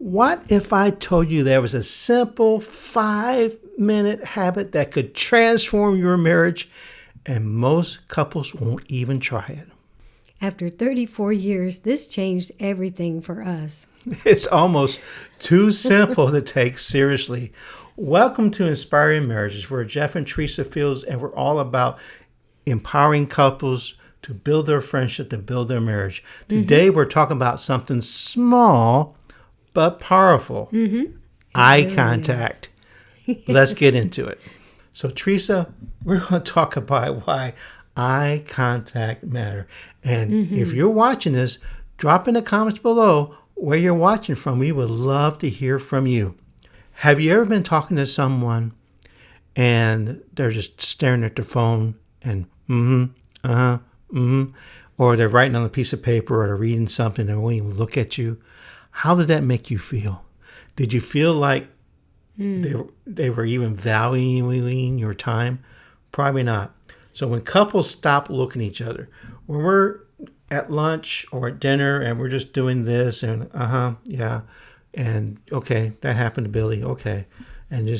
What if I told you there was a simple 5-minute habit that could transform your marriage, and most couples won't even try it? After 34 years, this changed everything for us. It's almost too simple to take seriously. Welcome to Inspiring Marriages, where Jeff and Teresa Fields, and we're all about empowering couples to build their friendship, to build their marriage. Today, we're talking about something small but powerful. Eye contact. Let's get into it. So, Teresa, we're going to talk about why eye contact matter. And if you're watching this, drop in the comments below where you're watching from. We would love to hear from you. Have you ever been talking to someone and they're just staring at their phone and or they're writing on a piece of paper or they're reading something and they won't even look at you? How did that make you feel? Did you feel like they were even valuing your time? Probably not. So when couples stop looking at each other, when we're at lunch or at dinner and we're just doing this and yeah, and okay, that happened to Billy, okay, and you're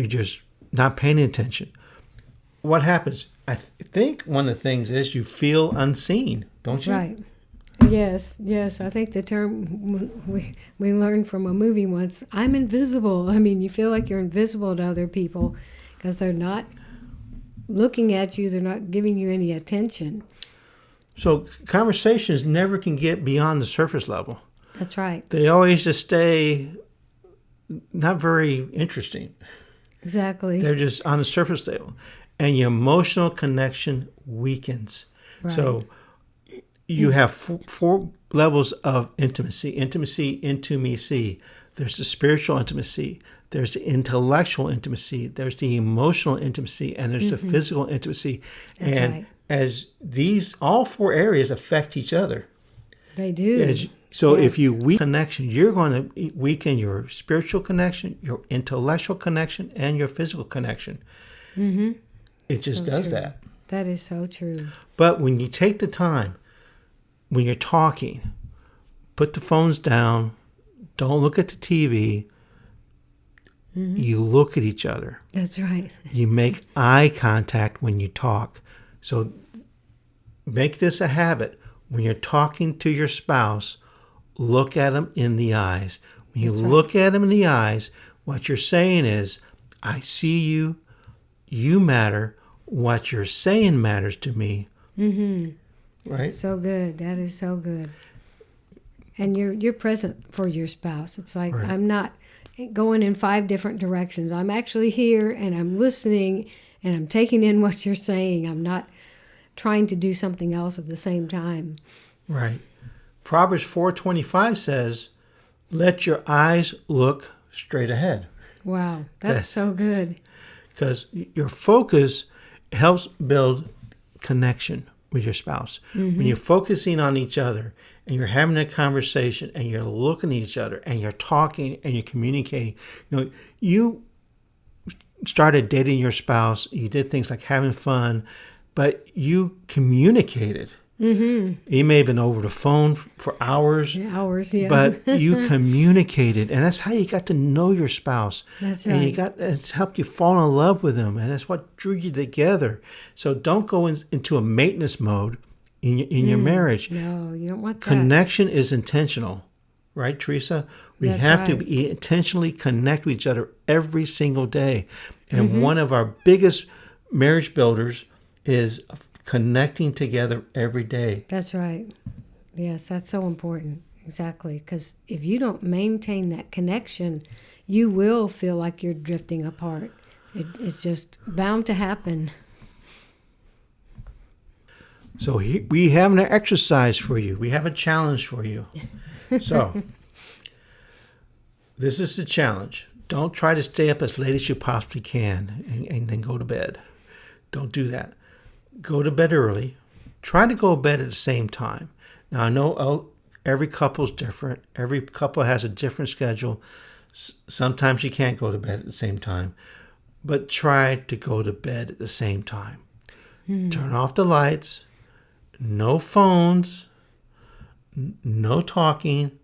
just not paying attention. What happens? I think one of the things is you feel unseen, don't you? Right. Yes. I think the term we learned from a movie once, I'm invisible. I mean, you feel like you're invisible to other people because they're not looking at you. They're not giving you any attention. So conversations never can get beyond the surface level. That's right. They always just stay not very interesting. Exactly. They're just on the surface level. And your emotional connection weakens. Right. So you have four levels of intimacy. Intimacy. There's the spiritual intimacy. There's the intellectual intimacy. There's the emotional intimacy. And there's the physical intimacy. That's and right. as these, all four areas affect each other. They do. So if you weaken connection, you're going to weaken your spiritual connection, your intellectual connection, and your physical connection. It just does that. That is so true. But when you take the time, when you're talking, put the phones down, don't look at the TV, you look at each other. That's right. You make eye contact when you talk. So make this a habit. When you're talking to your spouse, look at them in the eyes. When you look at them in the eyes, what you're saying is, I see you, you matter, what you're saying matters to me. Right? That's so good. That is so good. And you're present for your spouse. It's like I'm not going in 5 different directions. I'm actually here and I'm listening and I'm taking in what you're saying. I'm not trying to do something else at the same time. Right. Proverbs 4:25 says, let your eyes look straight ahead. Wow, that's so good. Because your focus helps build connection with your spouse. When you're focusing on each other and you're having a conversation and you're looking at each other and you're talking and you're communicating, you started dating your spouse, you did things like having fun, but you communicated. You may have been over the phone for hours. Hours, yeah. But you communicated, and that's how you got to know your spouse. That's right. And it's helped you fall in love with them, and that's what drew you together. So don't go into a maintenance mode in your marriage. No, you don't want that. Connection is intentional, right, Teresa? We have to be intentionally connect with each other every single day. And one of our biggest marriage builders is connecting together every day. That's right. Yes, that's so important. Exactly. Because if you don't maintain that connection, you will feel like you're drifting apart. It's just bound to happen. So we have an exercise for you. We have a challenge for you. So this is the challenge. Don't try to stay up as late as you possibly can and then go to bed. Don't do that. Go to bed early. Try to go to bed at the same time. Now, I know every couple's different. Every couple has a different schedule. Sometimes you can't go to bed at the same time. But try to go to bed at the same time. Turn off the lights. No phones. No talking.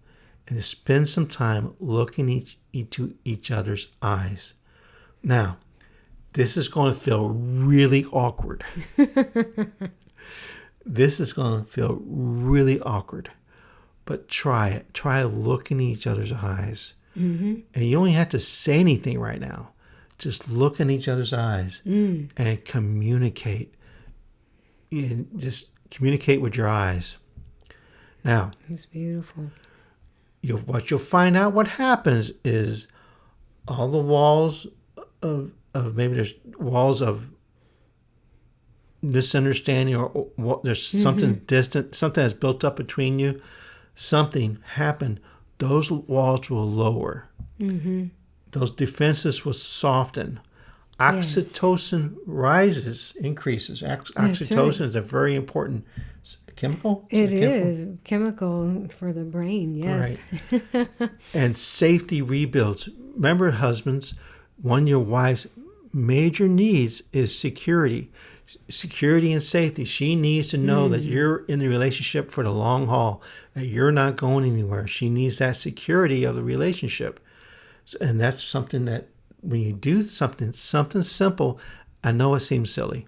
and to spend some time looking into each other's eyes. Now, this is going to feel really awkward. This is going to feel really awkward. But try it. Try looking in each other's eyes. And you don't even have to say anything right now. Just look in each other's eyes and communicate. And just communicate with your eyes. Now, it's beautiful. What you'll find out what happens is all the walls of maybe there's walls of misunderstanding or there's something distant, something that's built up between you. Something happened. Those walls will lower. Those defenses will soften. Oxytocin increases. Oxytocin is a very important chemical. It is chemical for the brain, yes. Right. And safety rebuilds. Remember, husbands, one of your wife's major needs is security. Security and safety. She needs to know that you're in the relationship for the long haul, that you're not going anywhere. She needs that security of the relationship. And that's something that when you do something simple, I know it seems silly.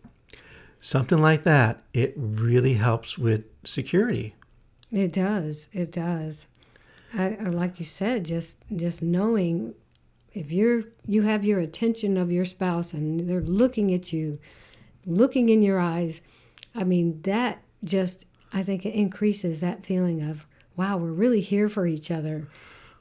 Something like that, it really helps with security. It does. It does. Like you said, just knowing if you have your attention of your spouse and they're looking at you, looking in your eyes, I mean, that just, I think it increases that feeling of, wow, we're really here for each other.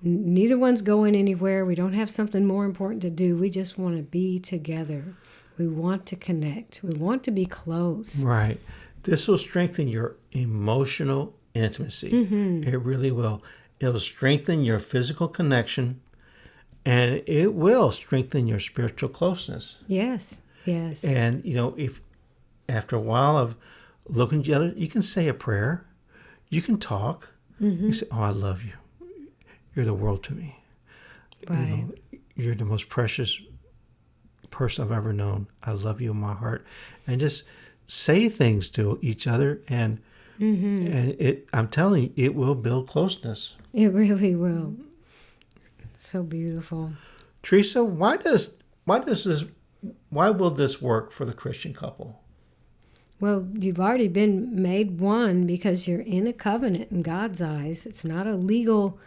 Neither one's going anywhere. We don't have something more important to do. We just want to be together. We want to connect. We want to be close. Right. This will strengthen your emotional intimacy. It really will. It will strengthen your physical connection, and it will strengthen your spiritual closeness. Yes. Yes. And, if after a while of looking at each other, you can say a prayer. You can talk. You can say, oh, I love you. You're the world to me. Right. You're the most precious person I've ever known. I love you in my heart. And just say things to each other. And I'm telling you, it will build closeness. It really will. So beautiful. Teresa, why will this work for the Christian couple? Well, you've already been made one because you're in a covenant in God's eyes. It's not a legal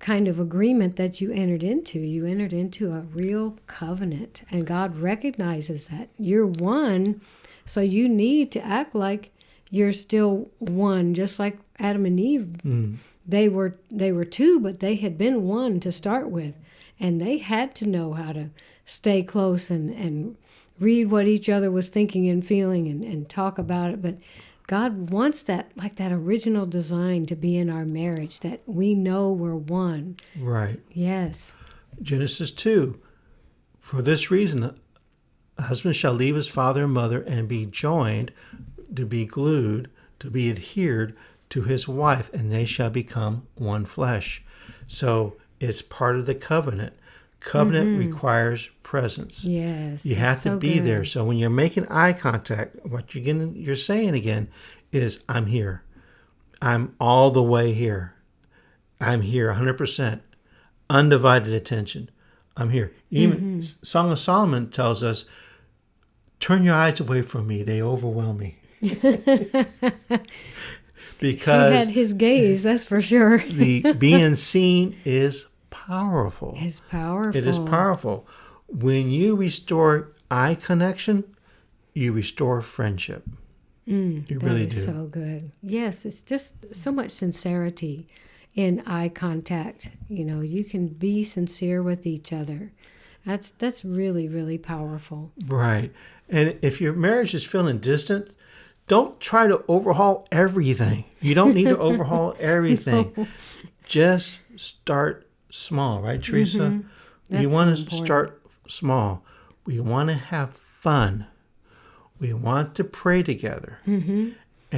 kind of agreement that you entered into. You entered into a real covenant, and God recognizes that. You're one, so you need to act like you're still one, just like Adam and Eve. They were two, but they had been one to start with, and they had to know how to stay close and read what each other was thinking and feeling and talk about it. But God wants that, like that original design to be in our marriage, that we know we're one. Right. Yes. Genesis 2. For this reason, a husband shall leave his father and mother and be joined, to be glued, to be adhered to his wife, and they shall become one flesh. So it's part of the covenant. Covenant requires presence. Yes. You have to be there. So when you're making eye contact, what you're saying again is, I'm here. I'm all the way here. I'm here 100%. Undivided attention. I'm here. Even Song of Solomon tells us, turn your eyes away from me. They overwhelm me. Because she had his gaze, that's for sure. the being seen is powerful. It's powerful. It is powerful. When you restore eye connection, you restore friendship. You really do. So good. Yes, it's just so much sincerity in eye contact. You can be sincere with each other. That's really, really powerful. Right. And if your marriage is feeling distant, don't try to overhaul everything. You don't need to overhaul everything. No. Just start small, right, Teresa? We want to start small. We want to have fun. We want to pray together. And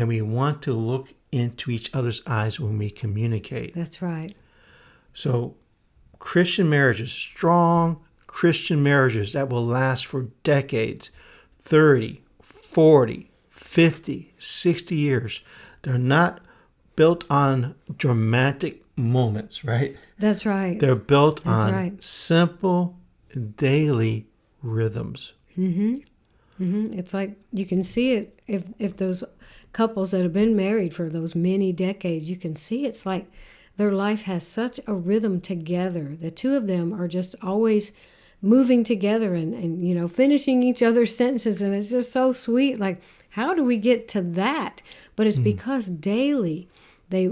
we want to look into each other's eyes when we communicate. That's right. So Christian marriages, strong Christian marriages that will last for decades, 30, 40, 50, 60 years. They're not built on dramatic moments, right? That's right. They're built That's on right. simple daily rhythms. It's like you can see it if those couples that have been married for those many decades, you can see it's like their life has such a rhythm together. The two of them are just always moving together and finishing each other's sentences, and it's just so sweet. Like, how do we get to that? But it's because daily they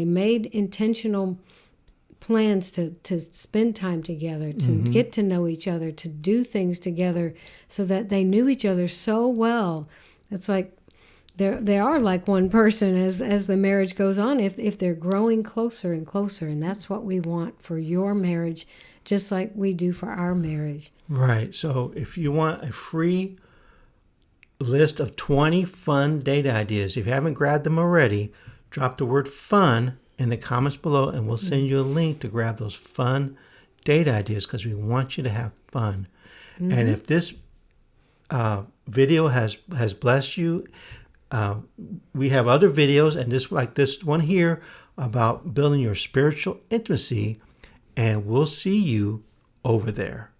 made intentional plans to spend time together, to get to know each other, to do things together, so that they knew each other so well. It's like they are like one person as the marriage goes on, if they're growing closer and closer. And that's what we want for your marriage, just like we do for our marriage. Right. So if you want a free list of 20 fun date ideas, if you haven't grabbed them already, drop the word fun in the comments below, and we'll send you a link to grab those fun date ideas, because we want you to have fun. And if this video has blessed you, we have other videos, and this one here, about building your spiritual intimacy, and we'll see you over there.